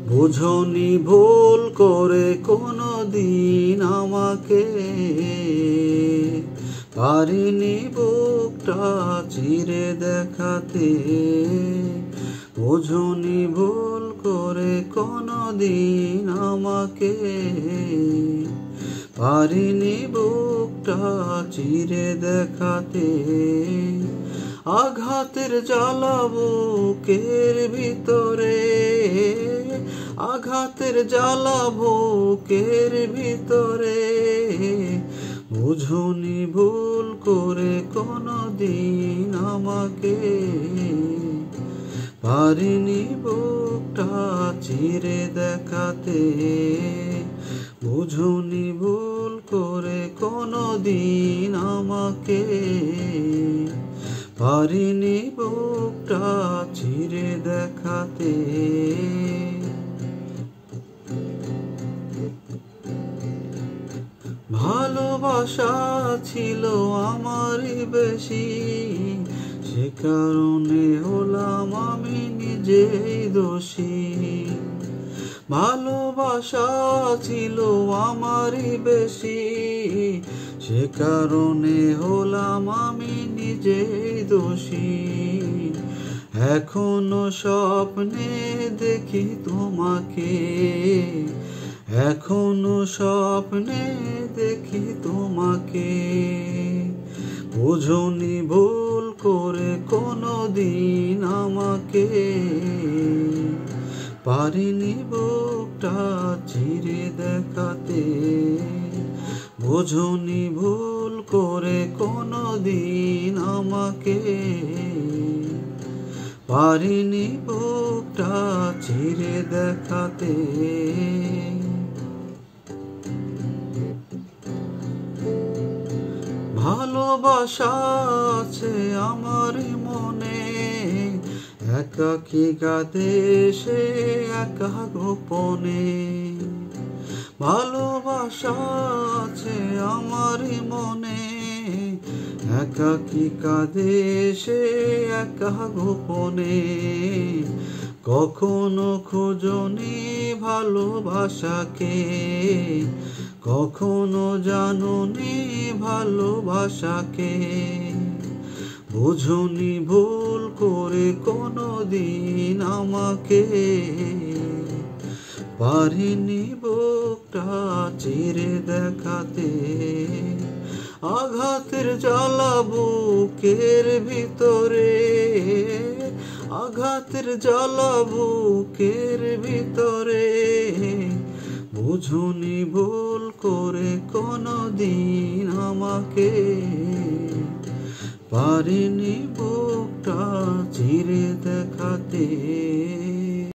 বুঝনি ভুল করে কোনদিন আমাকে, পারিনি বুকটা চিরে দেখাতে। বুঝনি ভুল করে কোনদিন আমাকে, পারিনি বুকটা চিরে দেখাতে। আঘাতের জ্বালা বুকের ভিতরে, আঘাতের জ্বালা বুকের ভিতরে। বুঝনি ভুল করে কোনদিন আমাকে, পারিনি বুকটা চিরে দেখাতে। বুঝনি ভুল করে কোনদিন আমাকে, পারিনি বুকটা চিরে দেখাতে। ভালোবাসা ছিল আমারই বেশি, সে কারণে হলাম আমি নিজেই দোষী। ভালোবাসা ছিল আমারই বেশি, সে কারণে হলাম আমি নিজেই দোষী। এখনো স্বপ্নে দেখি তোমাকে, এখনো স্বপ্নে দেখি তোমাকে। বুঝনি ভুল করে কোনদিন আমাকে, পারিনি বুকটা চিরে দেখাতে। বুঝনি ভুল করে কোনদিন আমাকে, পারিনি বুকটা চিরে দেখাতে। ভালোবাসা আছে আমার মনে, একাকী কাঁদে সে একা গোপনে। ভালোবাসা আছে আমার মনে, একাকী কাঁদে সে একা গোপনে। কখনো খোঁজনি ভালোবাসাকে, কখনো জানুনি ভালোবাসাকে। বুঝনি ভুল করে কোনদিন আমাকে, পারিনি বুকটা চিরে দেখাতে। আঘাতের জ্বালা বুকের ভিতরে, আঘাতের জ্বালা বুকের ভিতরে। বুঝনি ভুল করে কোনদিন আমাকে, পারিনি বুকটা চিরে দেখাতে।